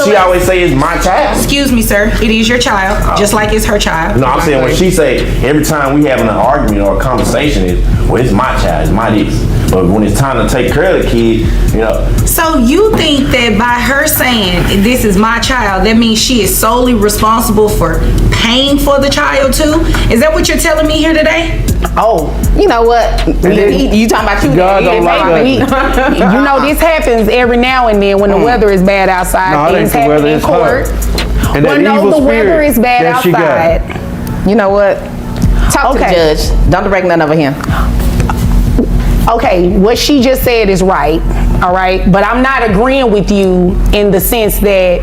She always say it's my child. Excuse me, sir. It is your child, just like it's her child. No, I'm saying when she say every time we having an argument or a conversation is, well, it's my child, it's my this. But when it's time to take care of the kid, you know. So you think that by her saying this is my child, that means she is solely responsible for paying for the child too? Is that what you're telling me here today? Oh, you know what? You talking about you? God don't like us. You know this happens every now and then when the weather is bad outside. No, it ain't Things the happen weather, in it's court. her. And Well, that no, evil the weather spirit is bad that she got. outside. You know what? Talk to the judge. Don't direct none over him. Okay, what she just said is right, all right? But I'm not agreeing with you in the sense that,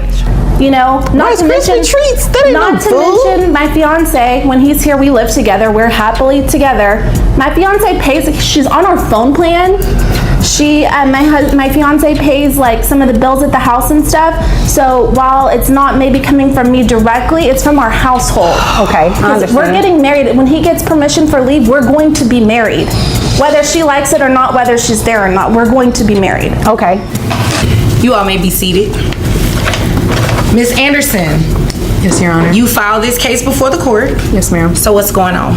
you know, not to mention treats. That ain't not no to food. mention my fiance, when he's here, we live together, we're happily together. My fiance pays, she's on our phone plan. My fiance pays like some of the bills at the house and stuff. So while it's not maybe coming from me directly, it's from our household. Okay, I understand. We're getting married. When he gets permission for leave, we're going to be married. Whether she likes it or not, whether she's there or not, we're going to be married. Okay. You all may be seated. Ms. Anderson, Yes, Your Honor. you filed this case before the court. Yes, ma'am. So what's going on?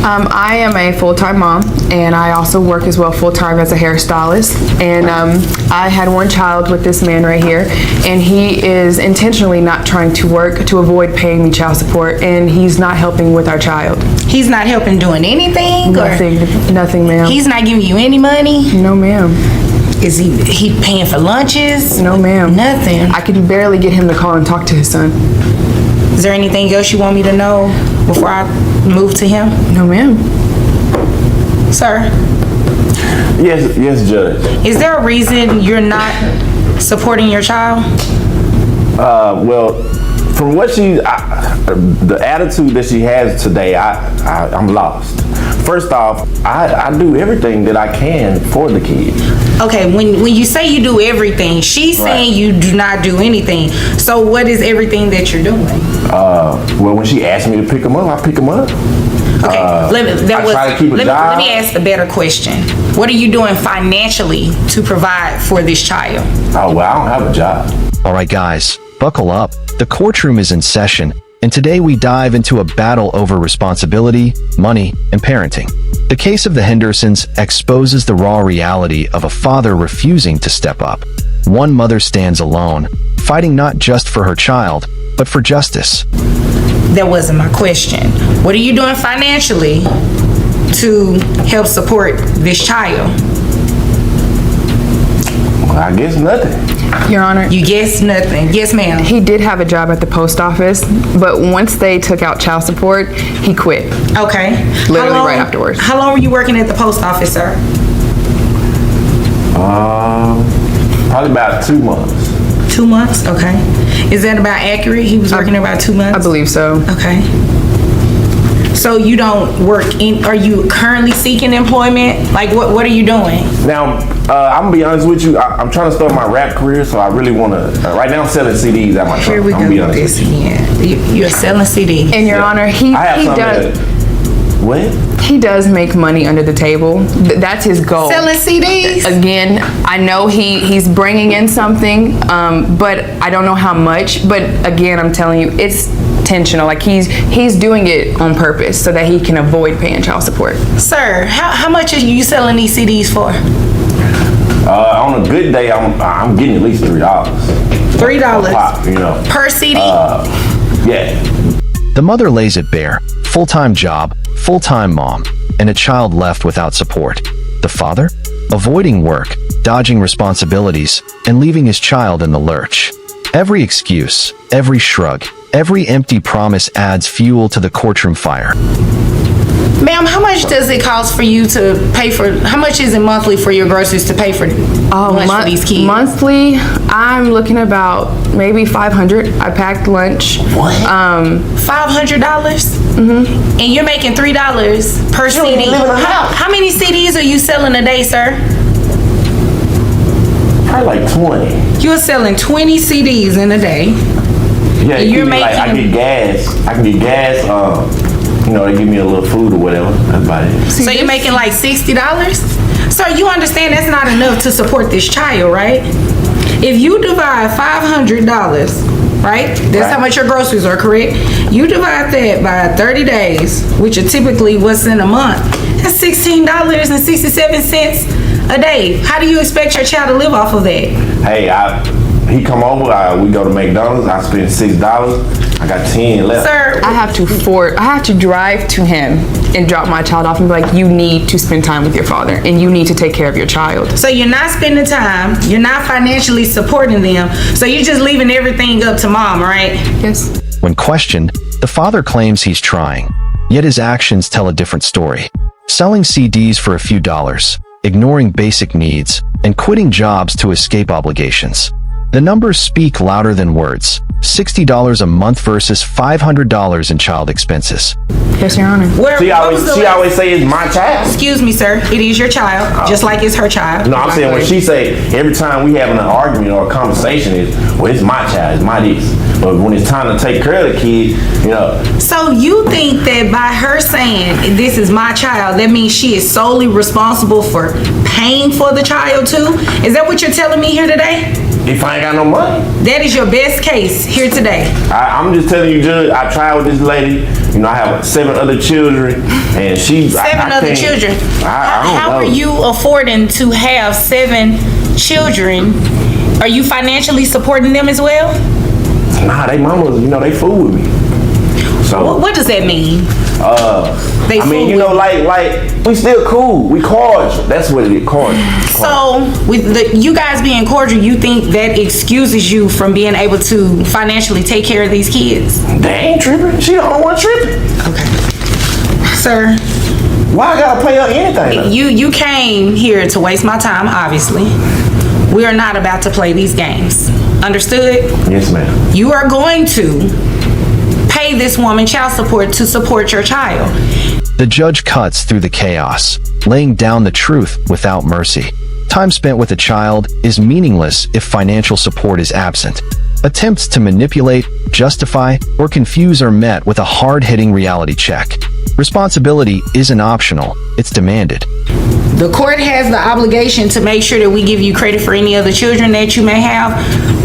I am a full-time mom, and I also work as well full-time as a hairstylist. And I had one child with this man right here, and he is intentionally not trying to work to avoid paying me child support, and he's not helping with our child. He's not helping doing anything? Nothing, ma'am. He's not giving you any money? No, ma'am. Is he paying for lunches? No, ma'am. Nothing. I could barely get him to call and talk to his son. Is there anything else you want me to know before I move to him? No, ma'am. Sir? Yes, Judge. Is there a reason you're not supporting your child? Well, from what the attitude that she has today, I'm lost. First off, I do everything that I can for the kids. Okay, when you say you do everything, she's saying you do not do anything. So what is everything that you're doing? Well, when she asked me to pick them up, I pick them up. Okay, try to keep a job. Let me ask a better question. What are you doing financially to provide for this child? Oh, well, I don't have a job. All right, guys, buckle up. The courtroom is in session, and today we dive into a battle over responsibility, money, and parenting. The case of the Hendersons exposes the raw reality of a father refusing to step up. One mother stands alone, fighting not just for her child, but for justice. That wasn't my question. What are you doing financially to help support this child? Well, I guess nothing. Your Honor. You guess nothing. Yes, ma'am. He did have a job at the post office, but once they took out child support, he quit. Okay. Literally right afterwards. How long were you working at the post office, sir? Probably about 2 months. 2 months? Okay. Is that about accurate? He was working there about 2 months? I believe so. Okay. So you don't work are you currently seeking employment? Like what are you doing? Now, I'm gonna be honest with you. I'm trying to start my rap career, so I really want to. Right now, I'm selling CDs at my shop. Here we go with this again. You're selling CDs. And Your Honor, he does. What? He does make money under the table. That's his goal. Selling CDs? Again, I know he's bringing in something, but I don't know how much. But again, I'm telling you, it's intentional. Like he's doing it on purpose so that he can avoid paying child support. Sir, how much are you selling these CDs for? On a good day, I'm getting at least $3. $3? Pop, you know. Per CD? Yeah. The mother lays it bare. Full-time job, full-time mom, and a child left without support. The father? Avoiding work, dodging responsibilities, and leaving his child in the lurch. Every excuse, every shrug, every empty promise adds fuel to the courtroom fire. Ma'am, how much does it cost for you to pay for, how much is it monthly for your groceries to pay for lunch for these kids? Monthly, I'm looking about maybe $500. I packed lunch. What? $500? Mm-hmm. And you're making $3 per CD. How many CDs are you selling a day, sir? Probably like 20. You're selling 20 CDs in a day. Yeah, you're making. Like, I get gas. I can get gas. You know, they give me a little food or whatever. That's about it. So you're making like $60? Sir, you understand that's not enough to support this child, right? If you divide $500, right? That's how much your groceries are, correct? You divide that by 30 days, which are typically what's in a month. That's $16.67 a day. How do you expect your child to live off of that? Hey, he come over, we go to McDonald's, I spend $6, I got 10 left. Sir, I have to drive to him and drop my child off and be like, you need to spend time with your father and you need to take care of your child. so you're not spending time, you're not financially supporting them, so you're just leaving everything up to mom, right? Yes. When questioned, the father claims he's trying, yet his actions tell a different story. Selling CDs for a few dollars, ignoring basic needs, and quitting jobs to escape obligations. The numbers speak louder than words. $60 a month versus $500 in child expenses. Yes, Your Honor. She always say it's my child. Excuse me, sir. It is your child, just like it's her child. No, I'm saying when she say every time we having an argument or a conversation is, well, it's my child, it's my this. But when it's time to take care of the kid, So you think that by her saying this is my child, that means she is solely responsible for paying for the child too? Is that what you're telling me here today? if I ain't got no money. That is your best case here today. I'm just telling you, Judge, I tried with this lady. I have 7 other children, and she... 7 other children. How are you affording to have 7 children? Are you financially supporting them as well? Nah, they mamas, they fool with me. So What does that mean? They like we still cool. We cordial. That's what it is, cordial. So with you guys being cordial, you think that excuses you from being able to financially take care of these kids? They ain't tripping. She the only one tripping. Okay. Sir, why I gotta pay her anything? You came here to waste my time, obviously. We are not about to play these games. Understood? Yes, ma'am. You are going to pay this woman child support to support your child. The judge cuts through the chaos, laying down the truth without mercy. Time spent with a child is meaningless if financial support is absent. Attempts to manipulate, justify, or confuse are met with a hard-hitting reality check. Responsibility isn't optional, it's demanded. The court has the obligation to make sure that we give you credit for any other children that you may have,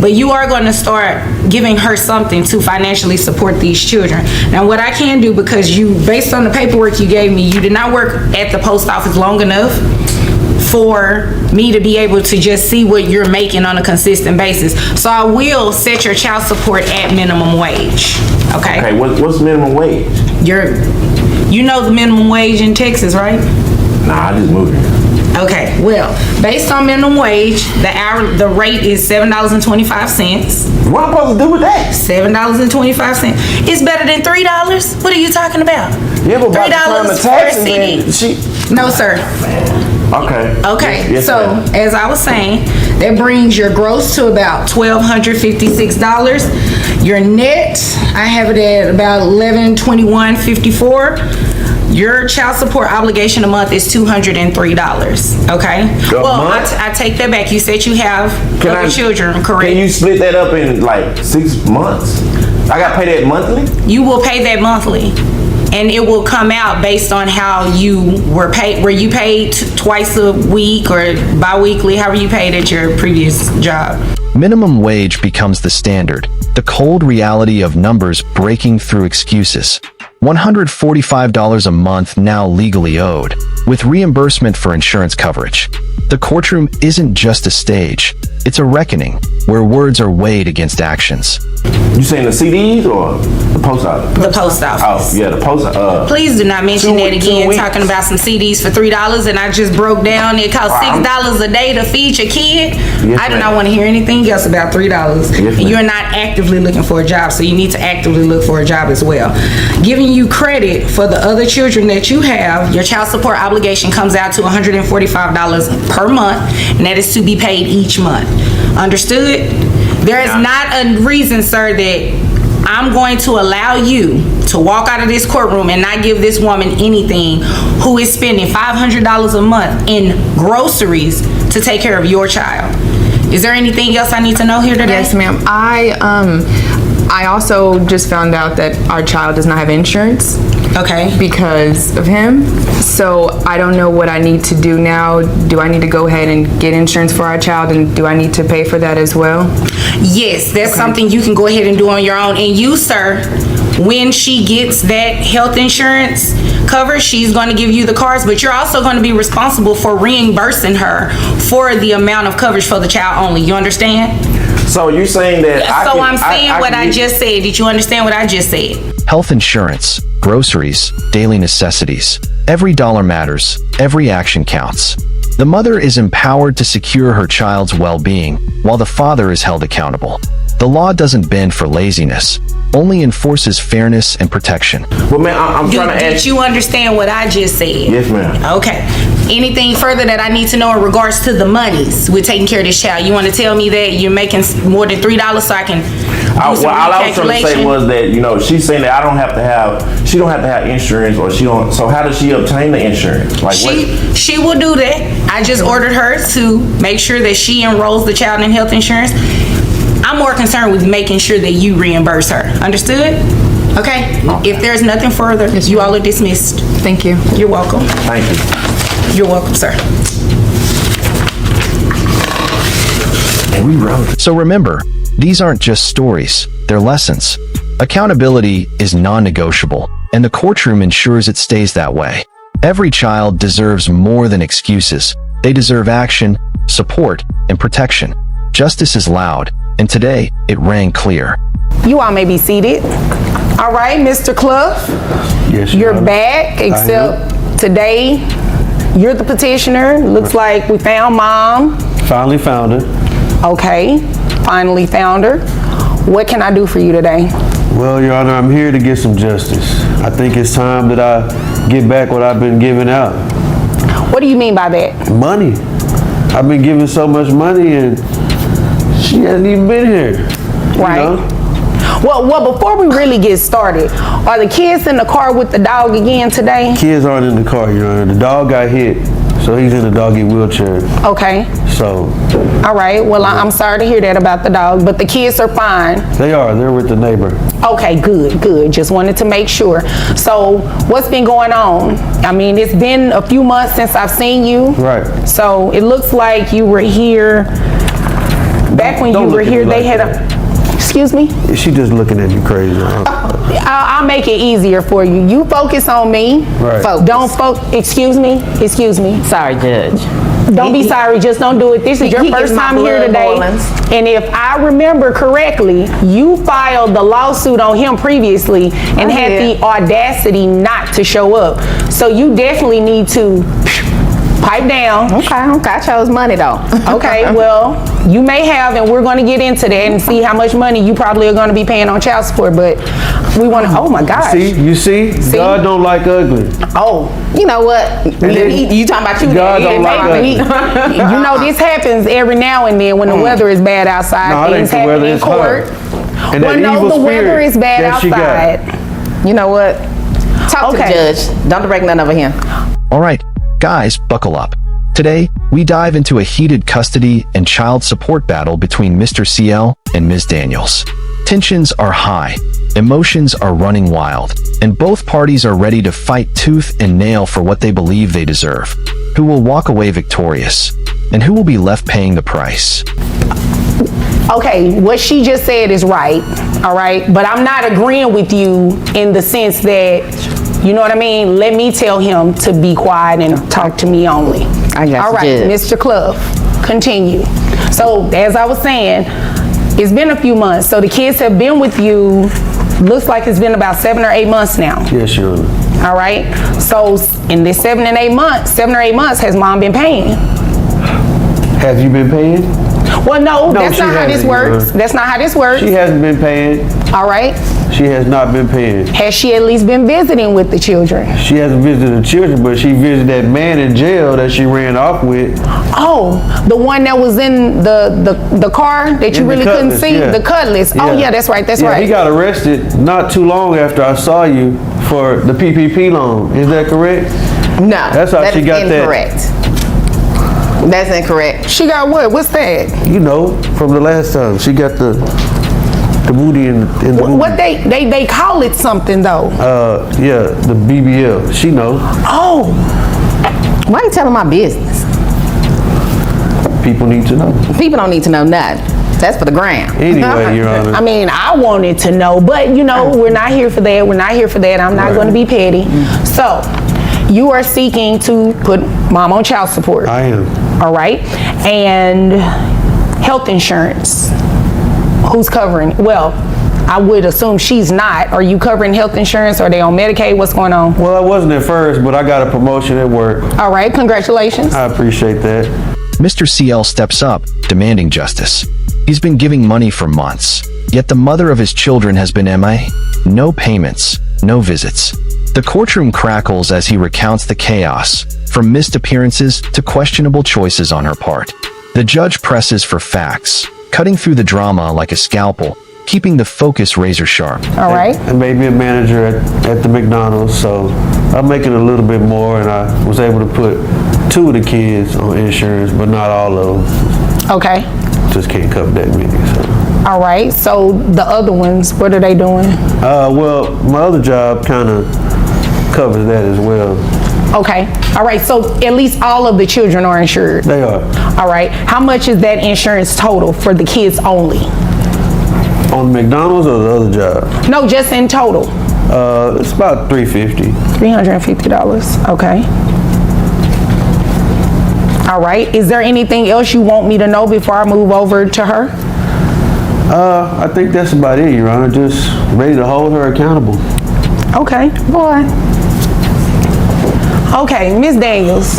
but you are going to start giving her something to financially support these children. Now, what I can do, because based on the paperwork you gave me, you did not work at the post office long enough for me to be able to just see what you're making on a consistent basis. So I will set your child support at minimum wage, okay? Okay, what's minimum wage? You know the minimum wage in Texas, right? Nah, I just moved here. Okay, well, based on minimum wage, the rate is $7.25. What am I supposed to do with that? $7.25. It's better than $3. What are you talking about? Yeah, but by the time the $3 taxes for a CD. in, No, sir. Okay. Okay, Yes, so ma'am. as I was saying, that brings your gross to about $1,256. Your net, I have it at about $1,121.54. Your child support obligation a month is $203. Okay. Month? I take that back. You said you have other children, correct? Can you split that up in like 6 months? I gotta pay that monthly? You will pay that monthly. And it will come out based on how you were paid. Were you paid twice a week or bi-weekly? How were you paid at your previous job? Minimum wage becomes the standard, the cold reality of numbers breaking through excuses. $145 a month now legally owed, with reimbursement for insurance coverage. The courtroom isn't just a stage, it's a reckoning where words are weighed against actions. You saying the CDs or the post office? The post office. Oh, yeah, the post office. Please do not mention that 2 again, weeks. talking about some CDs for $3 and I just broke down. It costs $6 a day to feed your kid. Yes, I do ma'am. not want to hear anything else about $3. Yes, And ma'am. you're not actively looking for a job, so you need to actively look for a job as well. Giving you credit for the other children that you have, your child support obligation comes out to $145 per month, and that is to be paid each month. Understood? There is not a reason, sir, that I'm going to allow you to walk out of this courtroom and not give this woman anything who is spending $500 a month in groceries to take care of your child. Is there anything else I need to know here today? Yes, ma'am. I also just found out that our child does not have insurance Okay. because of him. So I don't know what I need to do now. Do I need to go ahead and get insurance for our child, and do I need to pay for that as well? Yes, that's something you can go ahead and do on your own. And you, sir, when she gets that health insurance cover, she's going to give you the cards, but you're also going to be responsible for reimbursing her for the amount of coverage for the child only. You understand? So you're saying that I'm saying what I just said. Did you understand what I just said? Health insurance, groceries, daily necessities. Every dollar matters. Every action counts. The mother is empowered to secure her child's well-being, while the father is held accountable. The law doesn't bend for laziness, only enforces fairness and protection. Well, man, I'm trying to ask. Did you understand what I just said? Yes, ma'am. Okay. Anything further that I need to know in regards to the monies with taking care of this child? You want to tell me that you're making more than $3 so I can do some All I was trying to say recalculation? was that, she's saying that she don't have to have insurance, or she don't. So how does she obtain the insurance? Like She will do that. I just ordered her to make sure that she enrolls the child in health insurance. I'm more concerned with making sure that you reimburse her. Understood? Okay? If there's nothing further, you all are dismissed. Thank you. You're welcome. Thank you. You're welcome, sir. And we wrote. So remember, these aren't just stories, they're lessons. Accountability is non-negotiable, and the courtroom ensures it stays that way. Every child deserves more than excuses. They deserve action, support, and protection. Justice is loud, and today it rang clear. You all may be seated. All right, Mr. Clough, Yes, you're Honor. back, except today you're the petitioner. Looks like we found mom. Finally found her. Okay, finally found her. What can I do for you today? Well, Your Honor, I'm here to get some justice. I think it's time that I get back what I've been giving out. What do you mean by that? Money. I've been giving so much money and she hasn't even been here. you Right. know? Well, before we really get started, are the kids in the car with the dog again today? Kids aren't in the car, Your Honor. The dog got hit, so he's in a doggy wheelchair. Okay. So All right. Well, I'm sorry to hear that about the dog, but the kids are fine. they're with the neighbor. Okay, good. Just wanted to make sure. So, what's been going on? I mean, it's been a few months since I've seen you. Right. So, it looks like you were here, back when you Don't were look at here, me they like had that. excuse me? She just looking at me crazy. I'll make it easier for you. You focus on me. Right. Don't excuse me. Sorry, Judge. Don't be sorry, just don't do it. This is your He first gives my time here blood today. boilings. And if I remember correctly, you filed the lawsuit on him previously and I had did. the audacity not to show up. So you definitely need to pipe down. Okay, I chose money though. Okay, well, you may have, and we're going to get into that and see how much money you probably are going to be paying on child support, but we want to, oh my gosh. You see? God don't like ugly. Oh, You know what? You talking about you? God then. don't like maybe. ugly. You know, this happens every now and then when the weather is bad outside. No, it ain't Things the happen weather, in it's court. her. And Well, that no, evil the spirit weather is bad that she got. outside. You know what? Talk to the Okay. judge. Don't direct none over here. All right, guys, buckle up. Today, we dive into a heated custody and child support battle between Mr. CL and Ms. Daniels. Tensions are high, emotions are running wild, and both parties are ready to fight tooth and nail for what they believe they deserve. Who will walk away victorious? And who will be left paying the price? Okay, what she just said is right, all right? But I'm not agreeing with you in the sense that, you know what I mean? Let me tell him to be quiet and talk to me only. I got All you, right, Judge. Mr. Clough, continue. So, as I was saying, it's been a few months. So the kids have been with you, looks like it's been about 7 or 8 months now. Yes, Your Honor. All right. So in this 7 or 8 months, has mom been paying? Have you been paying? Well, no, No, that's she not how this hasn't, Your works. Honor. That's not how this works. She hasn't been paying. All right. She has not been paying. Has she at least been visiting with the children? She hasn't visited the children, but she visited that man in jail that she ran off with. Oh, the one that was in the car that you In the really couldn't Cutlass, see? yeah. The Cutlass. Oh, yeah, that's right. That's right. He got arrested not too long after I saw you for the PPP loan. Is that correct? No, That's how she is got that. incorrect. That's incorrect. She got what? What's that? You know, from the last time. She got the The booty in the movie. What they call it something though. Yeah, the BBL. She know. Oh, Why you telling my business? People need to know. People don't need to know nothing. That's for the gram. Anyway, Your Honor. I mean, I wanted to know, but you know, we're not here for that. We're not here for that. I'm not Right. going to be petty. So, you are seeking to put mom on child support. I am. All right, and health insurance. Who's covering? Well, I would assume she's not. Are you covering health insurance? Are they on Medicaid? What's going on? Well, I wasn't at first, but I got a promotion at work. All right, congratulations. I appreciate that. Mr. CL steps up, demanding justice. He's been giving money for months, yet the mother of his children has been MIA. No payments, no visits. The courtroom crackles as he recounts the chaos, from missed appearances to questionable choices on her part. The judge presses for facts, cutting through the drama like a scalpel, keeping the focus razor sharp. All right. I made me a manager at the McDonald's, so I'm making a little bit more, and I was able to put 2 of the kids on insurance, but not all of them. Okay. Just can't cover that many. So. All right. So the other ones, what are they doing? Well, my other job kind of covers that as well. Okay. All right. So at least all of the children are insured. They are. All right. How much is that insurance total for the kids only? On McDonald's or the other job? No, just in total. It's about $350. $350. Okay. All right. Is there anything else you want me to know before I move over to her? I think that's about it, Your Honor. Just ready to hold her accountable. Okay. Boy. Okay, Miss Daniels.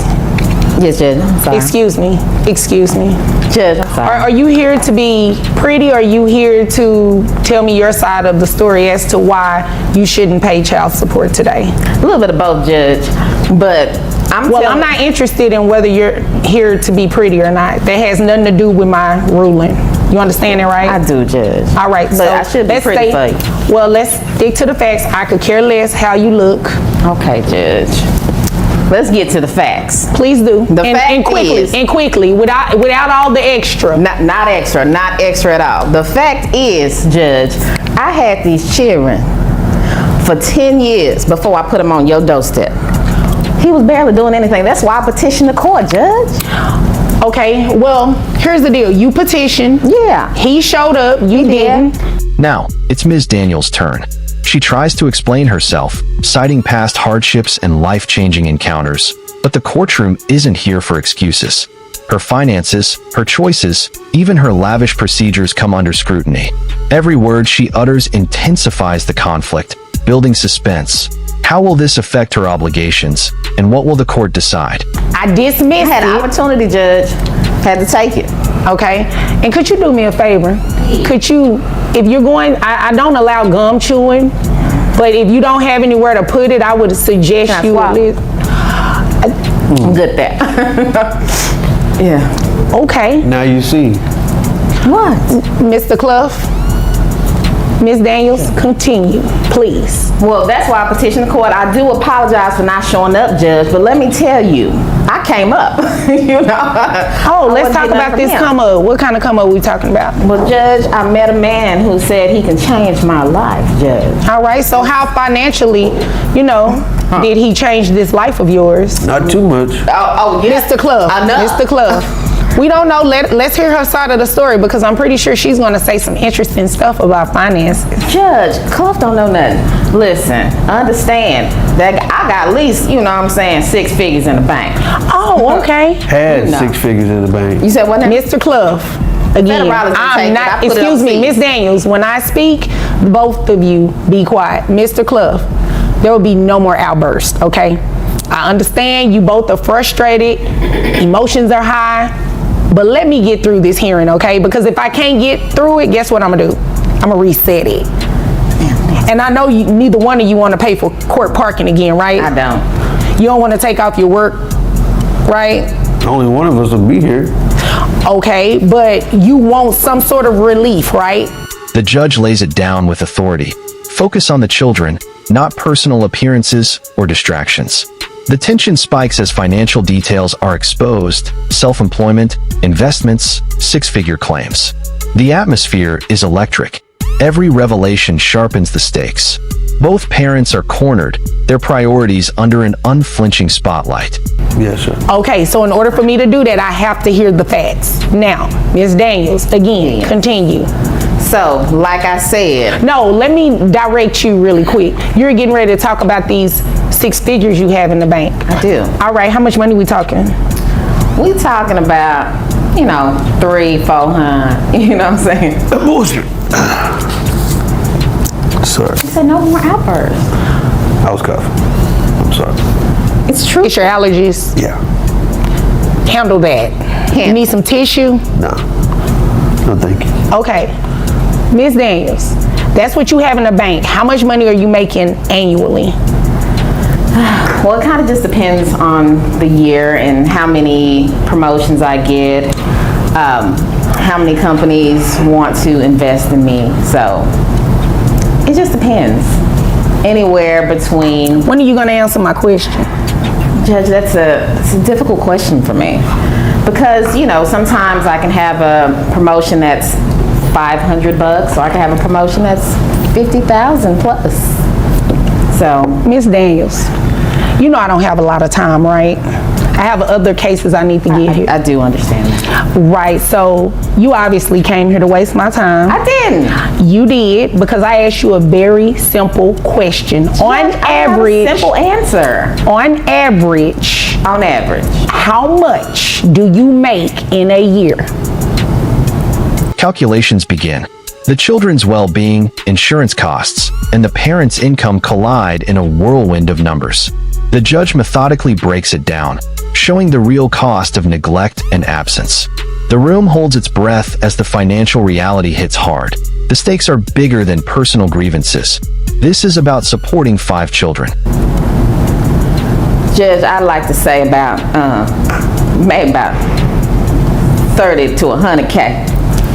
Yes, Judge. I'm sorry. Excuse me. Excuse me. Judge, I'm sorry. Are you here to be pretty, or are you here to tell me your side of the story as to why you shouldn't pay child support today? A little bit of both, Judge. But I'm not interested in whether you're here to be pretty or not. That has nothing to do with my ruling. You understand that, right? I do, Judge. All right, But so I should be let's pretty for you. Well, let's stick to the facts. I could care less how you look. Okay, Judge. Let's get to the facts. Please do. The fact and quickly, is- and quickly, without all the extra. Not extra at all. The fact is, Judge, I had these children for 10 years before I put them on your doorstep. He was barely doing anything. That's why I petitioned the court, Judge. Okay, well, here's the deal. You petitioned. Yeah. He showed up. You didn't. Now, it's Ms. Daniels' turn. She tries to explain herself, citing past hardships and life-changing encounters. But the courtroom isn't here for excuses. Her finances, her choices, even her lavish procedures come under scrutiny. Every word she utters intensifies the conflict, building suspense. How will this affect her obligations, and what will the court decide? I dismissed I had an it. opportunity, Judge. Had to take it. Okay, and could you do me a favor? Could you, if you're going, I don't allow gum chewing, but if you don't have anywhere to put it, I would suggest Can I you swallow? at least. I'm good at that. Yeah. Okay, Now you see. What? Mr. Clough, Ms. Daniels, continue, please. Well, that's why I petitioned the court. I do apologize for not showing up, Judge, but let me tell you, I came up. You know. Oh, I let's wasn't talk getting about nothing this from him. come up. What kind of come up we talking about? Well, Judge, I met a man who said he can change my life, Judge. All right, so how financially, did he change this life of yours? Not too much. Oh, yeah. Mr. Clough, Enough. Mr. Clough. We don't know, let's hear her side of the story because I'm pretty sure she's gonna say some interesting stuff about finances. Judge, Clough don't know nothing. Listen, understand that I got at least, 6 figures in the bank. Oh, okay. Had No. 6 figures in the bank. You said what now? Mr. Clough, again, Federal is gonna take I'm it. not, I put it excuse on me, seat. Miss Daniels, when I speak, both of you be quiet. Mr. Clough, there will be no more outbursts, okay? I understand you both are frustrated, emotions are high, but let me get through this hearing, okay? Because if I can't get through it, guess what I'm gonna do? I'm gonna reset it. And I know neither one of you wanna pay for court parking again, right? I don't. You don't wanna take off your work, right? Only one of us will be here. Okay, but you want some sort of relief, right? The judge lays it down with authority. Focus on the children, not personal appearances or distractions. The tension spikes as financial details are exposed: self-employment, investments, 6-figure claims. The atmosphere is electric. Every revelation sharpens the stakes. Both parents are cornered, their priorities under an unflinching spotlight. Yes, sir. Okay, so in order for me to do that, I have to hear the facts. Now, Ms. Daniels, again, continue. So, like I said, No, let me direct you really quick. You're getting ready to talk about these 6 figures you have in the bank. I do. All right, how much money we talking? We talking about, 300-400, you know what I'm saying? Bullshit. Sorry, I said no more outbursts. I was coughing. I'm sorry. It's true. It's your allergies. Yeah. Handle that. You need some tissue? No. No, thank you. Okay. Ms. Daniels, that's what you have in the bank. How much money are you making annually? Well, it kind of just depends on the year and how many promotions I get, how many companies want to invest in me. So it just depends. Anywhere between. When are you going to answer my question? Judge, it's a difficult question for me because sometimes I can have a promotion that's $500, or I can have a promotion that's $50,000 plus. So, Ms. Daniels, you know I don't have a lot of time, right? I have other cases I need to get here. I do understand that. Right, so you obviously came here to waste my time. I didn't. You did, because I asked you a very simple question. On average, Simple answer. on average, On average. how much do you make in a year? Calculations begin. The children's well-being, insurance costs, and the parents' income collide in a whirlwind of numbers. The judge methodically breaks it down, showing the real cost of neglect and absence. The room holds its breath as the financial reality hits hard. The stakes are bigger than personal grievances. This is about supporting 5 children. Judge, I'd like to say maybe about 30 to 100K.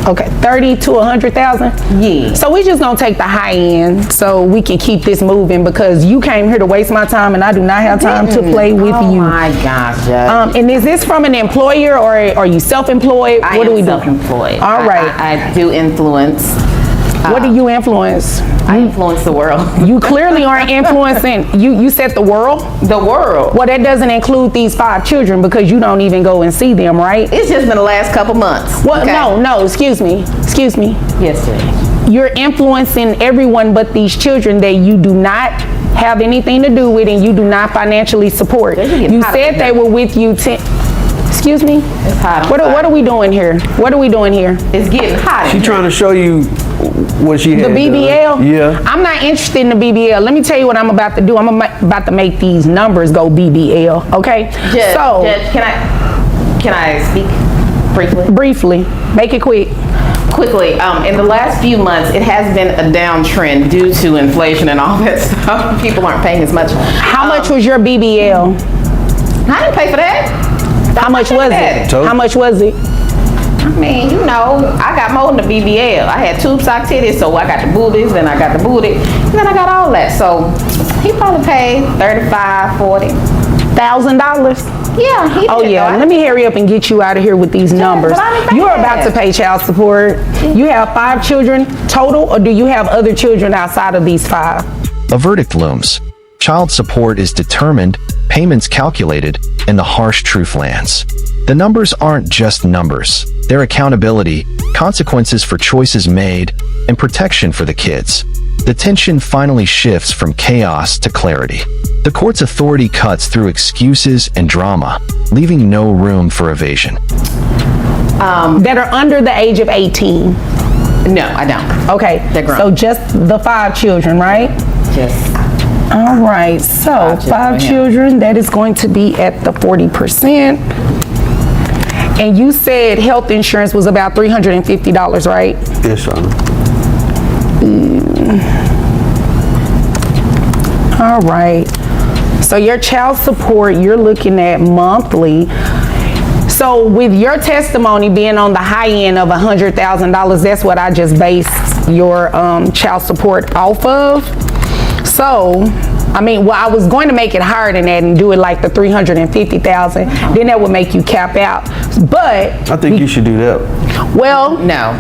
Okay, 30 to 100,000? Yeah. So we just gonna take the high end so we can keep this moving, because you came here to waste my time and I do not have time to play with Oh you. my gosh, Judge. And is this from an employer, or are you self-employed? I What am do we do? self-employed. All right. I do influence. What do you influence? I influence the world. You clearly aren't influencing. You said the world? The world. Well, that doesn't include these 5 children, because you don't even go and see them, right? It's just been the last couple months. Well, okay? no, excuse me. Yes, Judge. You're influencing everyone but these children that you do not have anything to do with and you do not financially support. They're getting You hot said up in they here. were with you excuse me? It's hot. What are we doing here? What are we doing here? It's getting hot. She trying to show you what she had The done. BBL? Yeah. I'm not interested in the BBL. Let me tell you what I'm about to do. I'm about to make these numbers go BBL, okay? Judge, can I speak briefly? Briefly, make it quick. Quickly, in the last few months, it has been a downtrend due to inflation and all that stuff. People aren't paying as much. How much was your BBL? I didn't pay for that. How much was it? So- How much was it? I mean, I got more than the BBL. I had tube sock titties, so I got the boobies, then I got the booty, and then I got all that. So he probably paid $35, $40. $1,000? Yeah, he Oh did, yeah, though. let me hurry up and get you out of here with these numbers. but I didn't pay You are that. about to pay child support. You have 5 children total, or do you have other children outside of these 5? A verdict looms. Child support is determined, payments calculated, and the harsh truth lands. The numbers aren't just numbers. They're accountability, consequences for choices made, and protection for the kids. The tension finally shifts from chaos to clarity. The court's authority cuts through excuses and drama, leaving no room for evasion. That are under the age of 18. No, I don't. Okay, They're grown. so just the 5 children, right? Just All right, so 5 yeah. children, that is going to be at the 40%. And you said health insurance was about $350, right? Yes, sir. All right. So your child support, you're looking at monthly. So with your testimony being on the high end of $100,000, that's what I just based your child support off of. So, I mean, well, I was going to make it higher than that and do it like the $350,000. Then that would make you cap out. But I think you should do that. well, no.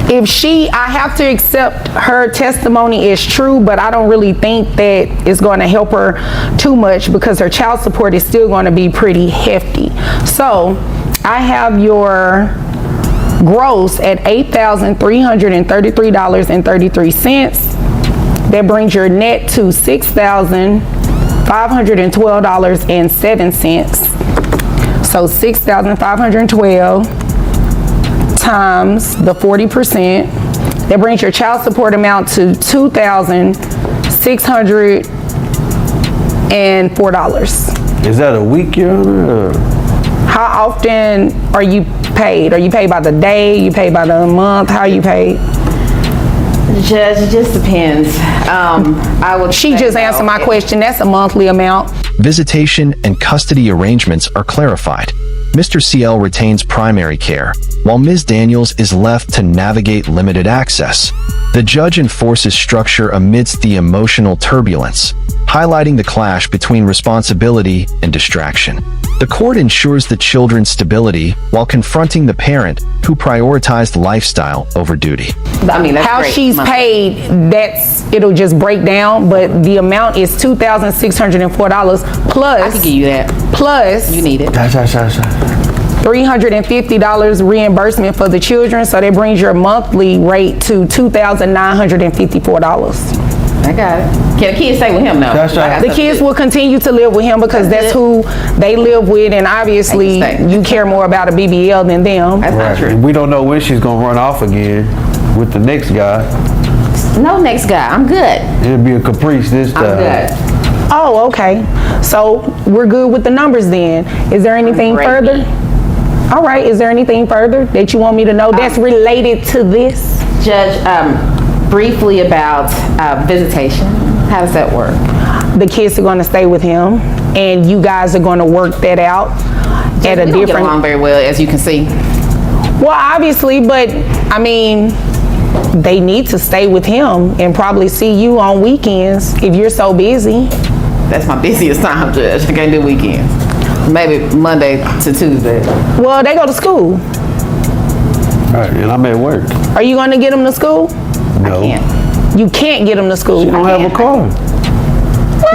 I have to accept her testimony is true, but I don't really think that it's going to help her too much because her child support is still going to be pretty hefty. So I have your gross at $8,333.33. That brings your net to $6,512.07. So $6,512 times the 40%. That brings your child support amount to $2,604. Is that a week, Your Honor? How often are you paid? Are you paid by the day? You paid by the month? How are you paid? Judge, it just depends. She just answered my question. That's a monthly amount. Visitation and custody arrangements are clarified. Mr. CL retains primary care, while Ms. Daniels is left to navigate limited access. The judge enforces structure amidst the emotional turbulence, highlighting the clash between responsibility and distraction. The court ensures the children's stability while confronting the parent who prioritized lifestyle over duty. I mean, that's how great. she's paid, it'll just break down, but the amount is $2,604 plus. I can give you that. Plus. You need it. $350 reimbursement for the children, so that brings your monthly rate to $2,954. I got it. Can the kids stay with him now? That's right. The kids will continue to live with him because that's who they live with, and obviously you care more about a BBL than them. That's not true. We don't know when she's gonna run off again with the next guy. No next guy. I'm good. It'll be a caprice this time. I'm good. Oh, okay. So we're good with the numbers then. Is there anything Great. further? All right, is there anything further that you want me to know that's related to this? Judge, briefly about visitation. How does that work? The kids are going to stay with him, and you guys are going to work that out at a We don't get different. along very well, as you can see. Well, obviously, but I mean, they need to stay with him and probably see you on weekends if you're so busy. That's my busiest time, Judge. I can't do weekends. Maybe Monday to Tuesday. Well, they go to school. All right, and I'm at work. Are you going to get them to school? No. Can't. You can't get them to school. She don't have a car.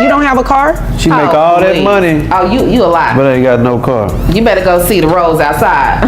You don't have a car? She make all that please. money, Oh, you a lie. but ain't got no car. You better go see the rose outside.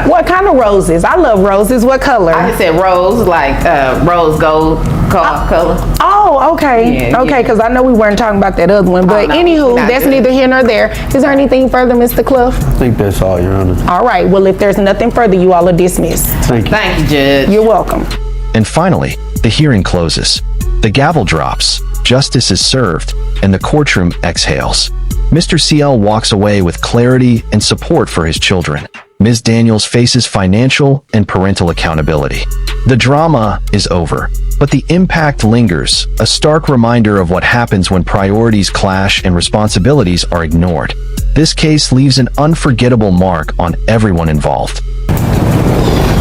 What kind of roses? I love roses. What color? I just said rose, like rose gold color. Oh, okay. Yeah, Okay, yeah. because I know we weren't talking about that other one. But no, anywho, not that's good. neither here nor there. Is there anything further, Mr. Cliff? I think that's all, Your Honor. All right. Well, if there's nothing further, you all are dismissed. Thank you. Thank you, Judge. You're welcome. And finally, the hearing closes. The gavel drops, justice is served, and the courtroom exhales. Mr. CL walks away with clarity and support for his children. Ms. Daniels faces financial and parental accountability. The drama is over, but the impact lingers, a stark reminder of what happens when priorities clash and responsibilities are ignored. This case leaves an unforgettable mark on everyone involved.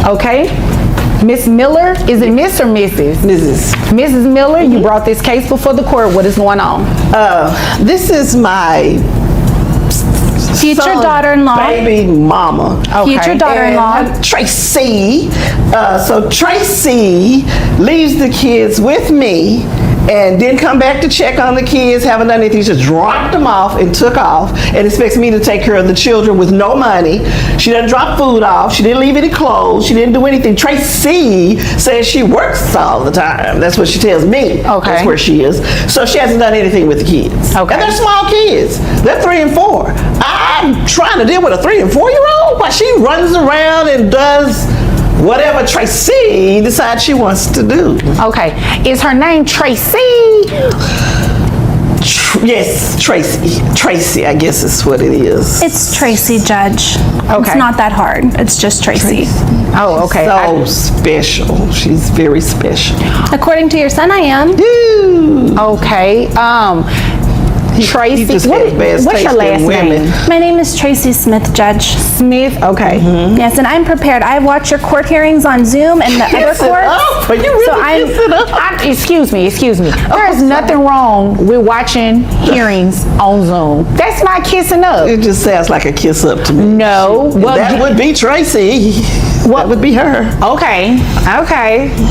Okay. Miss Miller, is it Miss or Mrs.? Mrs. Mrs. Miller, you brought this case before the court. What is going on? This is my Future son's daughter-in-law. baby mama. Future daughter-in-law. And Tracy. So Tracy leaves the kids with me and didn't come back to check on the kids, haven't done anything, just dropped them off and took off and expects me to take care of the children with no money. She doesn't drop food off, she didn't leave any clothes, she didn't do anything. Tracy says she works all the time. That's what she tells me. Okay. That's where she is. So she hasn't done anything with the kids. Okay. And they're small kids. They're 3 and 4. I'm trying to deal with a 3 and 4-year-old while she runs around and does whatever Tracy decides she wants to do. Okay. Is her name Tracy? Yes, Tracy. Tracy, I guess is what it is. It's Tracy, Judge. Okay. It's not that hard. It's just Tracy. Oh, okay. So special. She's very special. According to your son, I am. Okay. Tracy. He just has bad What's taste your in last women. name? My name is Tracy Smith, Judge. Smith, okay. Yes, and I'm prepared. I've watched your court hearings on Zoom and the other courts. But you really So I'm- kiss it up. Excuse me. There's nothing wrong with watching hearings on Zoom. That's not kissing up. It just sounds like a kiss up to me. No. Well, that would be Tracy. That would be her. Okay,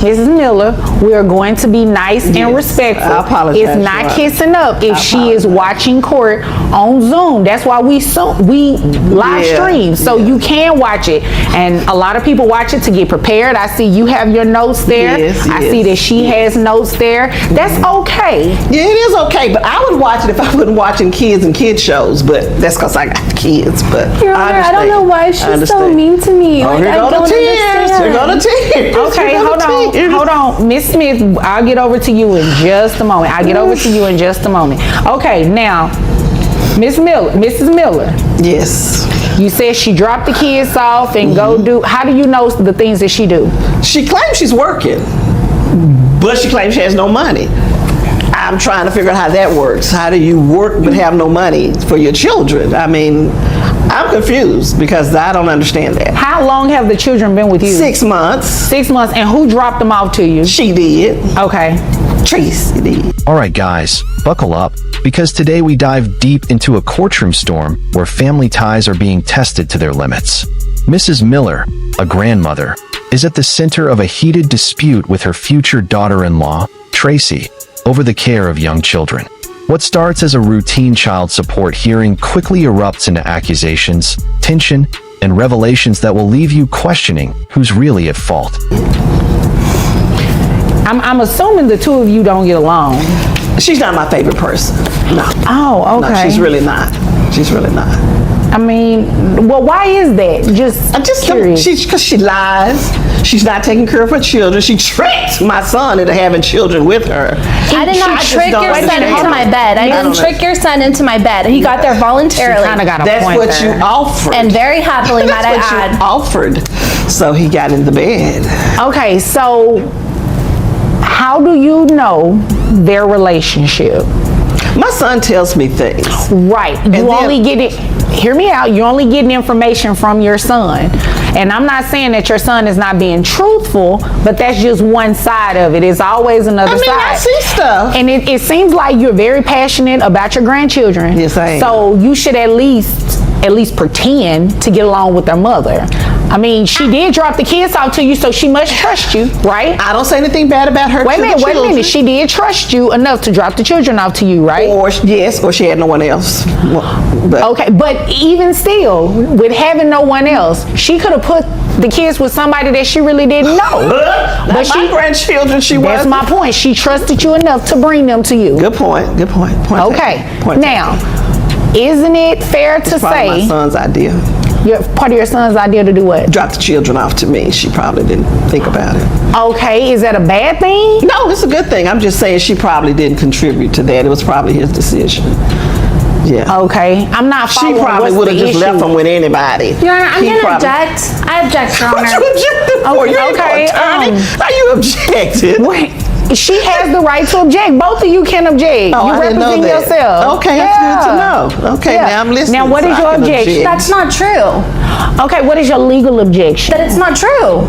Mrs. Miller, we are going to be nice and Yes, respectful. I apologize, It's not Your Honor. kissing up if I she is watching court on Zoom. That's why we live Yeah, stream, so yeah. you can watch it. And a lot of people watch it to get prepared. I see you have your notes there. Yes, I yes, see that she has notes there. That's okay. Yeah, it is okay, but I would watch it if I wasn't watching kids and kid shows, but that's because I got kids, but Your Honor, I don't know why she's so mean to me. Oh, Like, here I go don't the tears. understand. Here go the tears. Okay, Here go the tears. hold on. Miss Smith, I'll get over to you in just a moment. Okay, now, Mrs. Miller, Yes. you said she dropped the kids off and go do, how do you know the things that she do? She claims she's working, but she claims she has no money. I'm trying to figure out how that works. How do you work but have no money for your children? I mean, I'm confused because I don't understand that. How long have the children been with you? 6 months. 6 months, and who dropped them off to you? She did. Okay. Tracy did. Alright guys, buckle up, because today we dive deep into a courtroom storm where family ties are being tested to their limits. Mrs. Miller, a grandmother, is at the center of a heated dispute with her future daughter-in-law, Tracy, over the care of young children. What starts as a routine child support hearing quickly erupts into accusations, tension, and revelations that will leave you questioning who's really at fault. I'm assuming the two of you don't get along. She's not my favorite person. No. Oh, okay. No, she's really not. She's really not. I mean, well, why is that? I just curious. because she lies. She's not taking care of her children. She tricked my son into having children with her. I did not just trick don't your son understand. into my bed. I didn't don't trick your son into my bed. He got there voluntarily. Kind of got a That's point what there. you offered. And very happily, might I That's what add. you offered. So he got in the bed. Okay, so how do you know their relationship? My son tells me things. Right. You then- only get it, hear me out, you're only getting information from your son. And I'm not saying that your son is not being truthful, but that's just one side of it. It's always another I mean, side. I see stuff. And it seems like you're very passionate about your grandchildren. Yes, I am. So you should at least pretend to get along with their mother. I mean, she did drop the kids off to you, so she must trust you, right? I don't say anything bad about her. Wait a to the minute. children. She did trust you enough to drop the children off to you, right? Or she had no one else. But Okay, but even still, with having no one else, she could have put the kids with somebody that she really didn't know. But my grandchildren, she was. That's my point. She trusted you enough to bring them to you. Good point. Good point. Point Okay. taken. Point Now, taken. isn't it fair to Probably my say son's idea. part of your son's idea to do what? Drop the children off to me. She probably didn't think about it. Okay, is that a bad thing? No, it's a good thing. I'm just saying she probably didn't contribute to that. It was probably his decision. Yeah. Okay, I'm not She following. probably What's would have the just issue? left them with anybody. Your Honor, I'm He going to probably- object. I object, Your What Honor. you objected for? You ain't no Okay, attorney. How you objected? Wait, she has the right to object. Both of you can object. Oh, you I didn't know represent that. yourself. Okay, that's good to know. Okay, Yeah. now I'm listening. Now, what so is I your can objection? object. That's not true. Okay, what is your legal objection? That it's not true.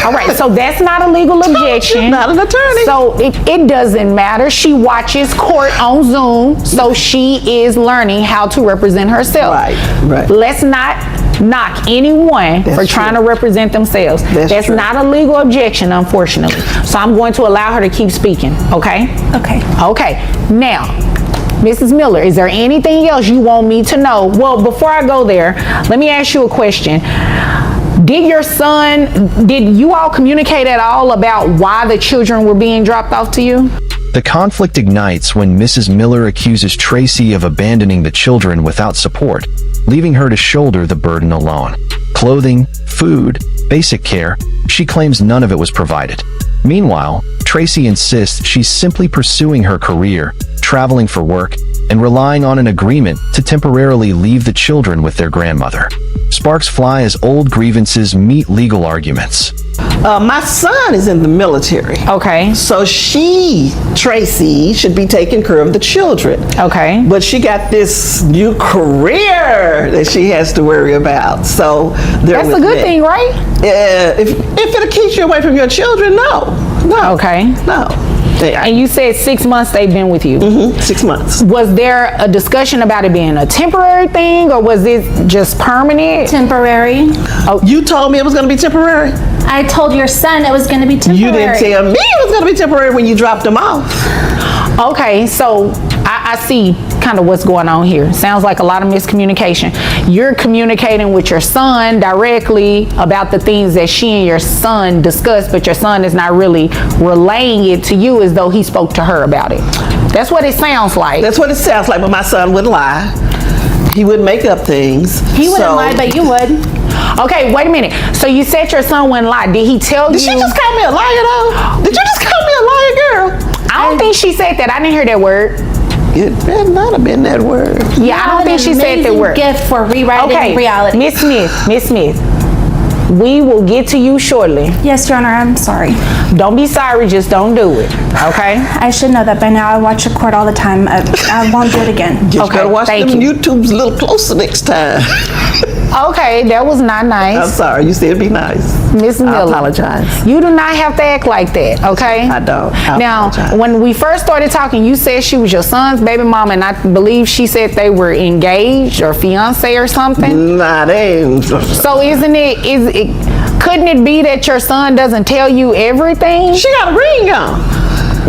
All right, so that's not a legal objection. Not an attorney. So it doesn't matter. She watches court on Zoom, so she is learning how to represent herself. Right, right. Let's not knock anyone That's for trying true. to represent themselves. That's true. not a legal objection, unfortunately. So I'm going to allow her to keep speaking, okay? Okay. Okay, now, Mrs. Miller, is there anything else you want me to know? Well, before I go there, let me ask you a question. Did you all communicate at all about why the children were being dropped off to you? The conflict ignites when Mrs. Miller accuses Tracy of abandoning the children without support, leaving her to shoulder the burden alone. Clothing, food, basic care, she claims none of it was provided. Meanwhile, Tracy insists she's simply pursuing her career, traveling for work, and relying on an agreement to temporarily leave the children with their grandmother. Sparks fly as old grievances meet legal arguments. My son is in the military. Okay. So Tracy, should be taking care of the children. Okay. But she got this new career that she has to worry about. So That's a good thing, right? If it keeps you away from your children, no. Okay. No. And you said 6 months they've been with you. 6 months. Was there a discussion about it being a temporary thing, or was it just permanent? Temporary. You told me it was going to be temporary. I told your son it was going to be temporary. You didn't tell me it was going to be temporary when you dropped them off. Okay, so I see kind of what's going on here. Sounds like a lot of miscommunication. You're communicating with your son directly about the things that she and your son discussed, but your son is not really relaying it to you as though he spoke to her about it. That's what it sounds like. That's what it sounds like, but my son wouldn't lie. He wouldn't make up things. He wouldn't lie, but you would. Okay, wait a minute. So you said your son wouldn't lie. Did he tell you? Did she just call me a liar, though? Did you just call me a liar, girl? I don't think she said that. I didn't hear that word. It better not have been that word. Yeah, I don't think she said that word. Gift for rewriting reality. Miss Smith, we will get to you shortly. Yes, Your Honor, I'm sorry. Don't be sorry, just don't do it, okay? I should know that by now. I watch the court all the time. I won't do it again. Just Okay, gotta watch thank them you. YouTubes a little closer next time. Okay, that was not I'm nice. sorry, you said be nice. Miss I Miller. apologize. You do not have to act like that, okay? I don't. I Now, apologize. when we first started talking, you said she was your son's baby mama, and I believe she said they were engaged or fiance or something. Nah, they ain't. So couldn't it be that your son doesn't tell you everything? She got a ring on.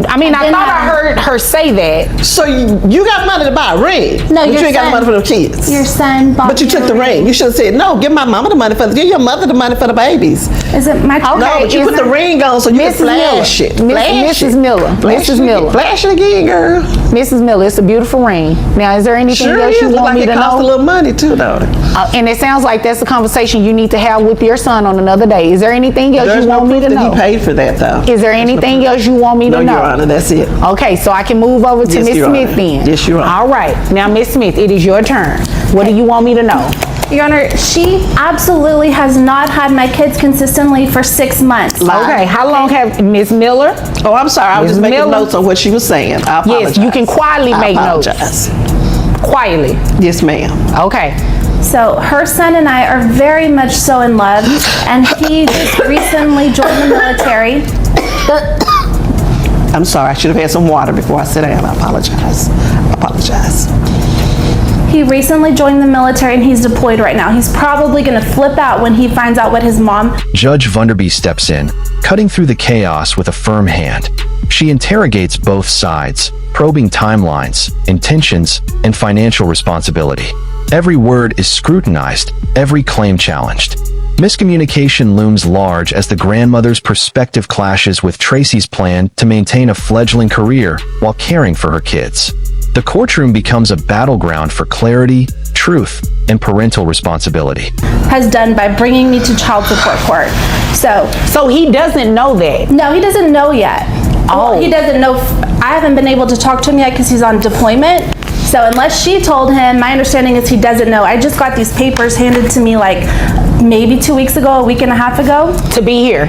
I mean, I then thought I- I heard her say that. So you got money to buy a ring. No, but your you ain't got son- money for the kids. Your son bought But you me took a the ring. You should have said, no, give my mama the money give your mother the money for the babies. Is it my Okay. No, but you put the ring on so you can Mrs. flash Miller. it. Flash Mrs. it. Miller. Flash Mrs. it Miller. again. Flash it again, girl. Mrs. Miller, it's a beautiful ring. Now, is there anything Sure else is. you Look want like me it to costs a know? little money too, don't it? And it sounds like that's a conversation you need to have with your son on another day. Is there anything else There's you no want me proof to that know? he paid for that, though. Is there anything else you want me No, to know? Your Honor, that's it. Okay, so I can move over to Yes, Miss Your Smith Honor. then. Yes, Your Honor. All right. Now, Miss Smith, it is your turn. What do you want me to know? Your Honor, she absolutely has not had my kids consistently for 6 months. Okay, how long have Miss Miller? Oh, I'm sorry. I was Ms. just making Miller? notes on what she was saying. I apologize. Yes, you can quietly make notes. I apologize. Quietly. Yes, ma'am. Okay. So her son and I are very much so in love, and he just recently joined the military. I'm sorry. I should have had some water before I sit down. I apologize. I apologize. He recently joined the military and he's deployed right now. He's probably going to flip out when he finds out what his mom... Judge Vunderby steps in, cutting through the chaos with a firm hand. She interrogates both sides, probing timelines, intentions, and financial responsibility. Every word is scrutinized, every claim challenged. Miscommunication looms large as the grandmother's perspective clashes with Tracy's plan to maintain a fledgling career while caring for her kids. The courtroom becomes a battleground for clarity, truth, and parental responsibility. has done by bringing me to child support court. So he doesn't know that? No, he doesn't know yet. Oh. Well, he doesn't know. I haven't been able to talk to him yet because he's on deployment. So unless she told him, my understanding is he doesn't know. I just got these papers handed to me like maybe 2 weeks ago, a week and a half ago. To be here?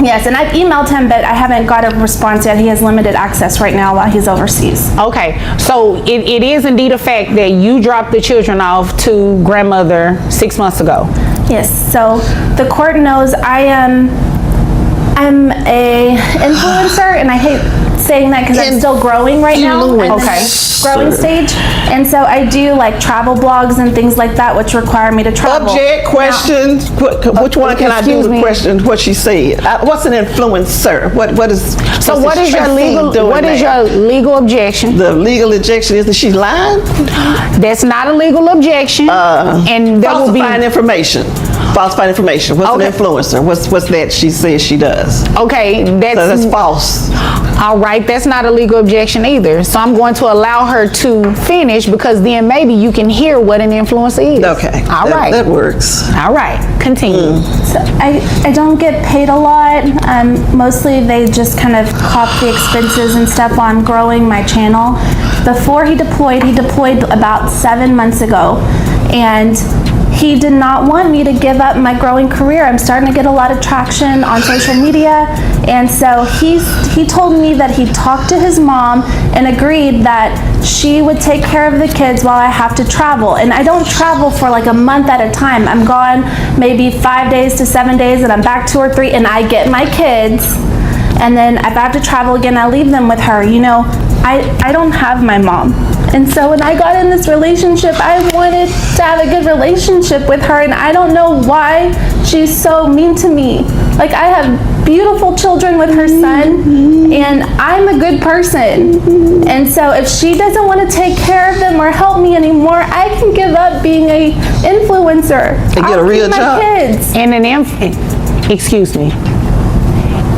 Yes, and I've emailed him, but I haven't got a response yet. He has limited access right now while he's overseas. Okay, so it is indeed a fact that you dropped the children off to grandmother 6 months ago. Yes, so the court knows I'm a influencer, and I hate saying that because I'm still growing right now. I'm in the growing stage. And so I do like travel blogs and things like that, which require me to travel. Object, questions. Which one can I do excuse with me. question? What she said. What's an influencer? What is? So what's what this is your Tracy legal doing what is there? your legal objection? The legal objection is that she's lying. That's not a legal objection, and that will be Falsifying information. Falsifying information. What's Okay. an influencer? What's that she says she does? okay. So that's false. All right, that's not a legal objection either. So I'm going to allow her to finish because then maybe you can hear what an influencer is. Okay. All right. That works. All right, continue. So I don't get paid a lot. Mostly they just kind of cop the expenses and stuff while I'm growing my channel. Before he deployed about 7 months ago. And he did not want me to give up my growing career. I'm starting to get a lot of traction on social media. And so he told me that he talked to his mom and agreed that she would take care of the kids while I have to travel. And I don't travel for like a month at a time. I'm gone maybe 5 days to 7 days and I'm back 2 or 3 and I get my kids. And then if I have to travel again, I leave them with her. You know, I don't have my mom. And so when I got in this relationship, I wanted to have a good relationship with her, and I don't know why she's so mean to me. Like, I have beautiful children with her son, and I'm a good person. And so if she doesn't want to take care of them or help me anymore, I can give up being a influencer. And get a real job. Kids. And excuse me.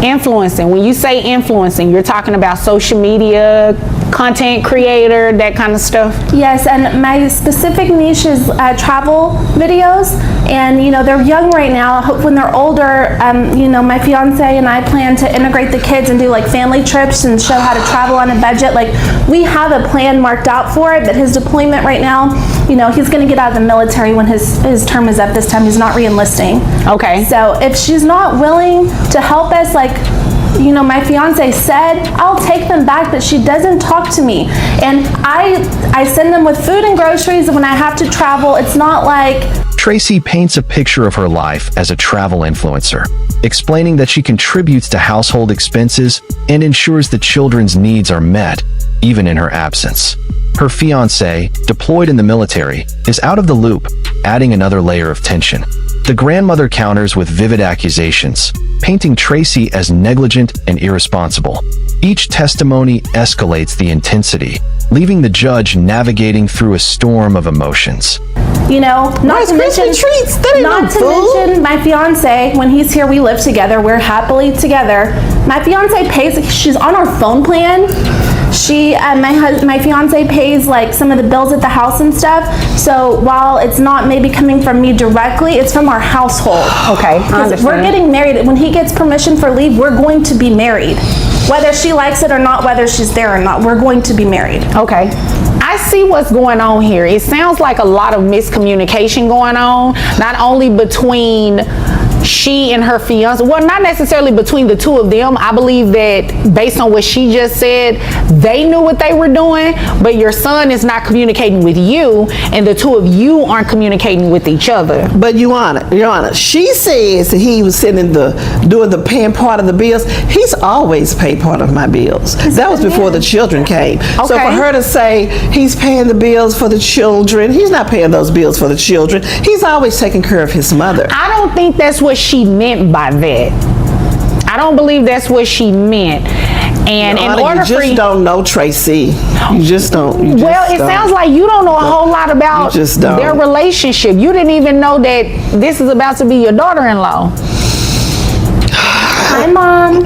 Influencing. When you say influencing, you're talking about social media, content creator, that kind of stuff? Yes, and my specific niche is travel videos, and you know, they're young right now. I hope when they're older, you know, my fiance and I plan to integrate the kids and do like family trips and show how to travel on a budget. Like, we have a plan marked out for it, but his deployment right now, you know, he's gonna get out of the military when his term is up this time. He's not re-enlisting. Okay. So if she's not willing to help us, like, you know, my fiance said, I'll take them back, but she doesn't talk to me. And I send them with food and groceries when I have to travel. It's not like... Tracy paints a picture of her life as a travel influencer, explaining that she contributes to household expenses and ensures the children's needs are met, even in her absence. Her fiancé, deployed in the military, is out of the loop, adding another layer of tension. The grandmother counters with vivid accusations, painting Tracy as negligent and irresponsible. Each testimony escalates the intensity, leaving the judge navigating through a storm of emotions. You know, not to mention treats. That ain't not no to food. mention my fiance. When he's here, we live together. We're happily together. My fiance pays. She's on our phone plan. My fiance pays like some of the bills at the house and stuff. So while it's not maybe coming from me directly, it's from our household. Okay, I understand. We're getting married. When he gets permission for leave, we're going to be married. Whether she likes it or not, whether she's there or not, we're going to be married. Okay. I see what's going on here. It sounds like a lot of miscommunication going on, not only between she and her fiance, well, not necessarily between the two of them. I believe that based on what she just said, they knew what they were doing, but your son is not communicating with you, and the two of you aren't communicating with each other. But Your Honor, she says that he was doing the paying part of the bills. He's always paid part of my bills. That was before the children came. So for her to say he's paying the bills for the children, he's not paying those bills for the children. He's always taking care of his mother. I don't think that's what she meant by that. I don't believe that's what she meant. And in order you just don't know Tracy. You just don't. Well, it sounds like you don't know a whole lot about their relationship. You didn't even know that this is about to be your daughter-in-law. Hi, Mom.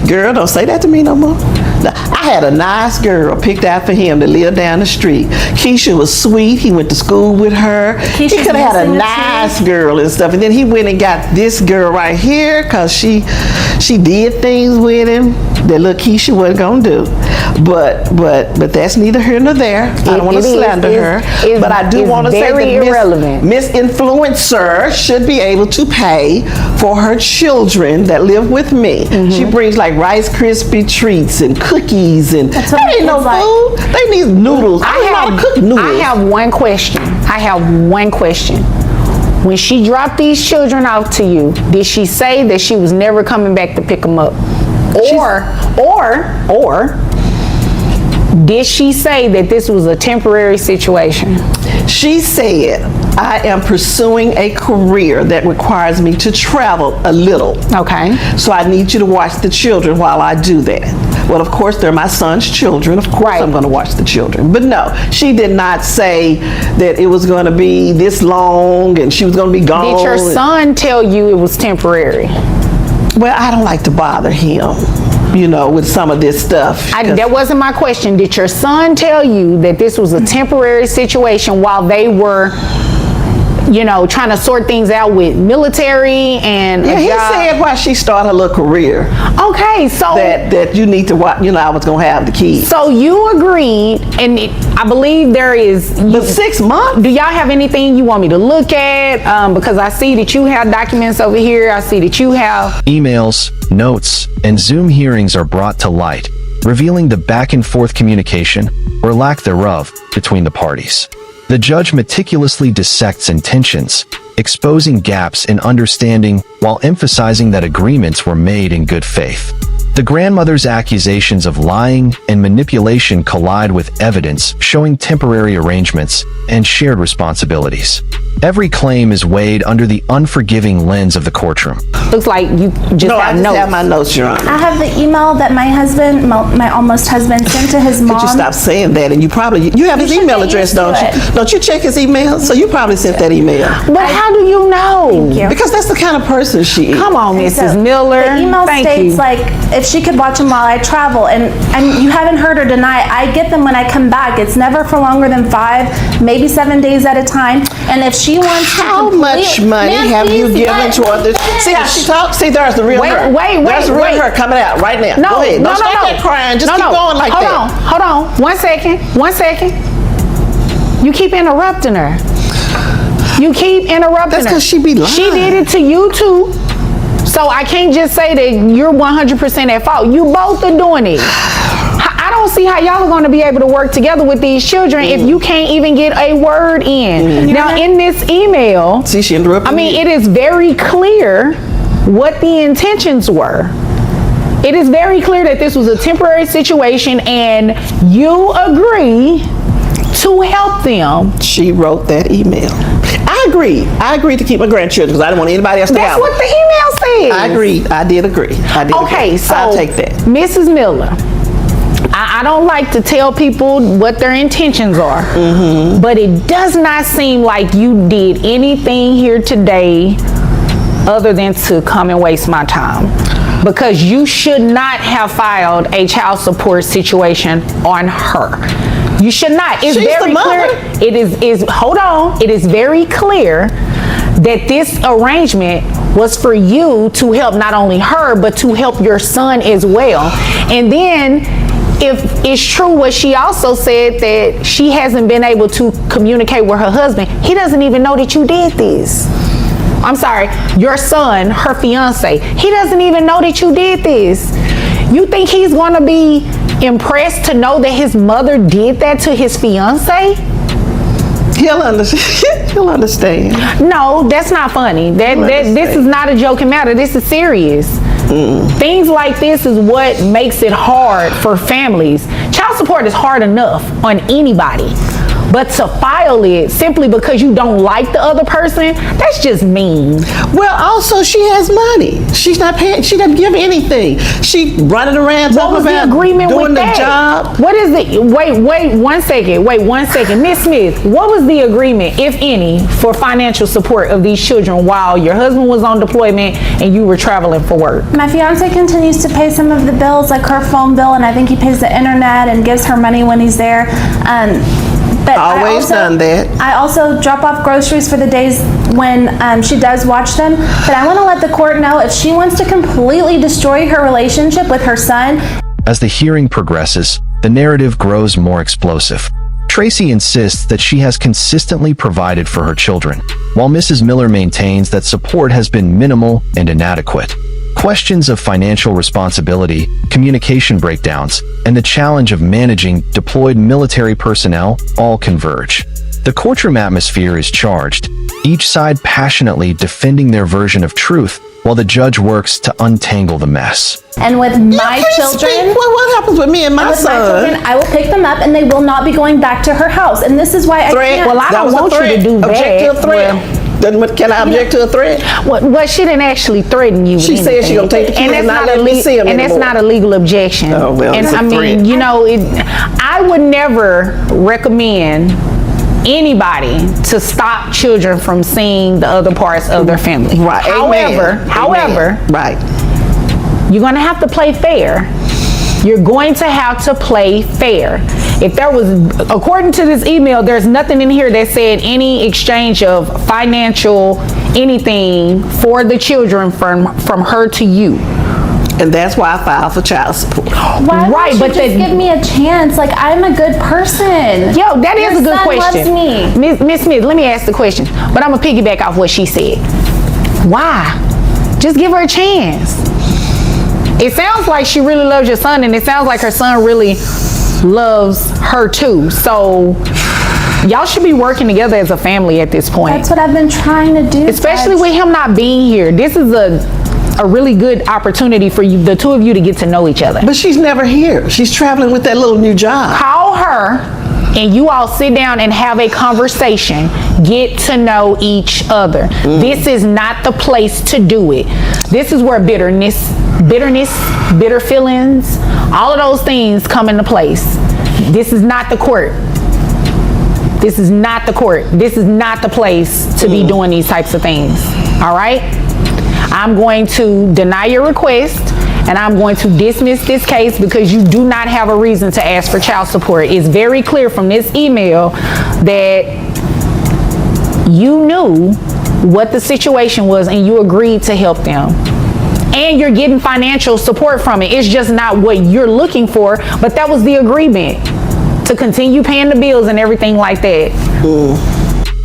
Girl, don't say that to me no more. I had a nice girl picked out for him to live down the street. Keisha was sweet. He went to school with her. He could have had a nice girl and stuff. And then he went and got this girl right here because she did things with him that little Keisha wasn't going to do. But that's neither here nor there. I don't want to slander her. But I do want to say that Miss Influencer should be able to pay for her children that live with me. She brings like Rice Krispie treats and cookies, and that ain't no food. They need noodles. I have one question. When she dropped these children off to you, did she say that she was never coming back to pick them up? Or did she say that this was a temporary situation? She said, I am pursuing a career that requires me to travel a little. Okay. So I need you to watch the children while I do that. Well, of course, they're my son's children. Of course, I'm going to watch the children. But no, she did not say that it was going to be this long and she was going to be gone. Did your son tell you it was temporary? Well, I don't like to bother him. with some of this stuff. That wasn't my question. Did your son tell you that this was a temporary situation while they were, trying to sort things out with military and Yeah, a he job? said why she started a little career. Okay, so That you need to watch, I was going to have the kids. so you agreed, and I believe there is. But 6 months? Do y'all have anything you want me to look at? Because I see that you have documents over here. I see that you have. Emails, notes, and Zoom hearings are brought to light, revealing the back-and-forth communication, or lack thereof, between the parties. The judge meticulously dissects intentions, exposing gaps in understanding while emphasizing that agreements were made in good faith. The grandmother's accusations of lying and manipulation collide with evidence showing temporary arrangements and shared responsibilities. Every claim is weighed under the unforgiving lens of the courtroom. Looks like you just No, I have just notes. have my notes, Your Honor. I have the email that my husband, my almost husband, sent to his mom. Could you stop saying that? And you have his should email get address, used to don't you? it. Don't you check his email? So you probably sent that email. But how do you know? Thank you. Because that's the kind of person she is. Come on, Mrs. Miller. The email Thank states you. like if she could watch them while I travel, and you haven't heard her deny. I get them when I come back. It's never for longer than 5, maybe 7 days at a time. And if she wants to How much money Ma'am, have you please given let toward this? me See how she talks? See, there's the real her. There's the real her coming out right now. No, Go ahead. no, Don't no, stop no. that crying. Just No, keep no. going like that. Hold on. 1 second. 1 second. You keep interrupting her. You keep interrupting That's her. 'cause she be lying. She did it to you too. So I can't just say that you're 100% at fault. You both are doing it. I don't see how y'all are going to be able to work together with these children if you can't even get a word in. Now, in this email, See, she interrupted me. it is very clear what the intentions were. It is very clear that this was a temporary situation and you agree to help them. She wrote that email. I agreed to keep my grandchildren because I didn't want anybody else to That's have what the email says. I agreed. I did agree. Okay, so I'll take that. Mrs. Miller, I don't like to tell people what their intentions are, but it does not seem like you did anything here today other than to come and waste my time. Because you should not have filed a child support situation on her. You should not. It's She's the very mother. clear. Hold on. It is very clear that this arrangement was for you to help not only her, but to help your son as well. And then, if it's true what she also said, that she hasn't been able to communicate with her husband, he doesn't even know that you did this. I'm sorry, your son, her fiance, he doesn't even know that you did this. You think he's gonna be impressed to know that his mother did that to his fiance? He'll understand. He'll understand. No, that's not funny. This is not a joking matter. This is serious. Things like this is what makes it hard for families. Child support is hard enough on anybody. But to file it simply because you don't like the other person, that's just mean. Well, also she has money. She's not paying. She doesn't give anything. She running around What talking was the about agreement doing with the that? job. What is the, wait 1 second, Miss Smith, what was the agreement, if any, for financial support of these children while your husband was on deployment and you were traveling for work? My fiance continues to pay some of the bills, like her phone bill, and I think he pays the internet and gives her money when he's there. But Always done that. I also drop off groceries for the days when she does watch them. But I want to let the court know if she wants to completely destroy her relationship with her son. As the hearing progresses, the narrative grows more explosive. Tracy insists that she has consistently provided for her children, while Mrs. Miller maintains that support has been minimal and inadequate. Questions of financial responsibility, communication breakdowns, and the challenge of managing deployed military personnel all converge. The courtroom atmosphere is charged, each side passionately defending their version of truth, while the judge works to untangle the mess. And with my children, what happens with me and my with my son? children, I will pick them up and they will not be going back to her house. And this is why I Threat. can't. Well, I That don't was a want you to threat. do Object that. to a threat. Can I object to a threat? Well, she didn't actually threaten you with She said she anything. gonna take the kids and not let me see 'em And that's anymore. not a legal objection. Oh, well, and it's a I mean, threat. I would never recommend anybody to stop children from seeing the other parts of their family. Right. However, Amen. Right. you're gonna have to play fair. You're going to have to play fair. If there was, according to this email, there's nothing in here that said any exchange of financial anything for the children from her to you. And that's why I filed for child support. Why Right, won't but you just then- give me a chance? Like, I'm a good person. Yo, that is Your a good son question. loves me. Miss Smith, let me ask the question. But I'm gonna piggyback off what she said. Why? Just give her a chance. It sounds like she really loves your son, and it sounds like her son really loves her too. So y'all should be working together as a family at this point. That's what I've been trying to do. Especially Judge. with him not being here. This is a really good opportunity for you, the two of you, to get to know each other. But she's never here. She's traveling with that little new job. Call her and you all sit down and have a conversation. Get to know each other. This is not the place to do it. This is where bitterness, bitter feelings, all of those things come into place. This is not the court. This is not the court. This is not the place to be doing these types of things. All right? I'm going to deny your request, and I'm going to dismiss this case because you do not have a reason to ask for child support. It's very clear from this email that you knew what the situation was and you agreed to help them. And you're getting financial support from it. It's just not what you're looking for, but that was the agreement, to continue paying the bills and everything like that.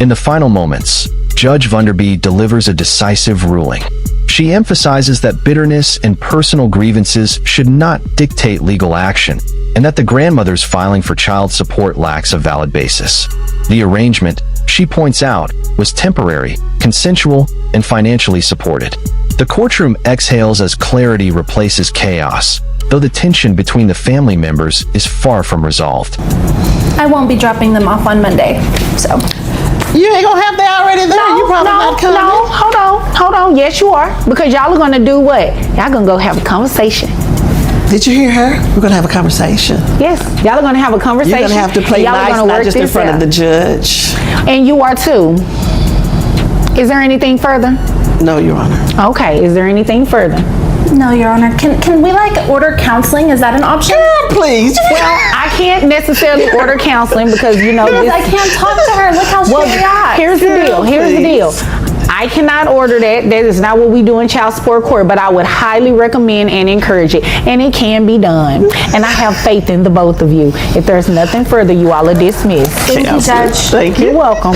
In the final moments, Judge Vunderby delivers a decisive ruling. She emphasizes that bitterness and personal grievances should not dictate legal action, and that the grandmother's filing for child support lacks a valid basis. The arrangement, she points out, was temporary, consensual, and financially supported. The courtroom exhales as clarity replaces chaos, though the tension between the family members is far from resolved. I won't be dropping them off on Monday, so. You ain't gonna have that already there. You probably not coming. No, hold on. Yes, you are. Because y'all are gonna do what? Y'all gonna go have a conversation. Did you hear her? We're gonna have a conversation. Yes, y'all are gonna have a conversation. You're gonna have to play Y'all are nice, gonna not work just in this front out. of the judge. And you are too. Is there anything further? No, Your Honor. Okay, is there anything further? No, Your Honor. Can we like order counseling? Is that an option? Girl, please. Well, I can't necessarily order counseling because, you know, Because this, I can't talk to her. Look how she reacts. here's the deal. Here's the deal. I cannot order that. That is not what we do in child support court, but I would highly recommend and encourage it. And it can be done. And I have faith in the both of you. If there's nothing further, you all are dismissed. Thank you, Judge. Thank you. You're welcome.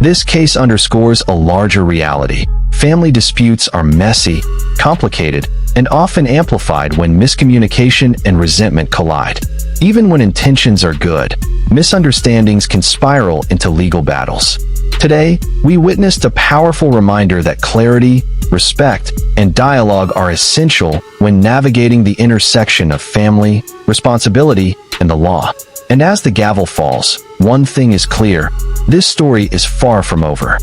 This case underscores a larger reality. Family disputes are messy, complicated, and often amplified when miscommunication and resentment collide. Even when intentions are good, misunderstandings can spiral into legal battles. Today, we witnessed a powerful reminder that clarity, respect, and dialogue are essential when navigating the intersection of family, responsibility, and the law. And as the gavel falls, one thing is clear: this story is far from over.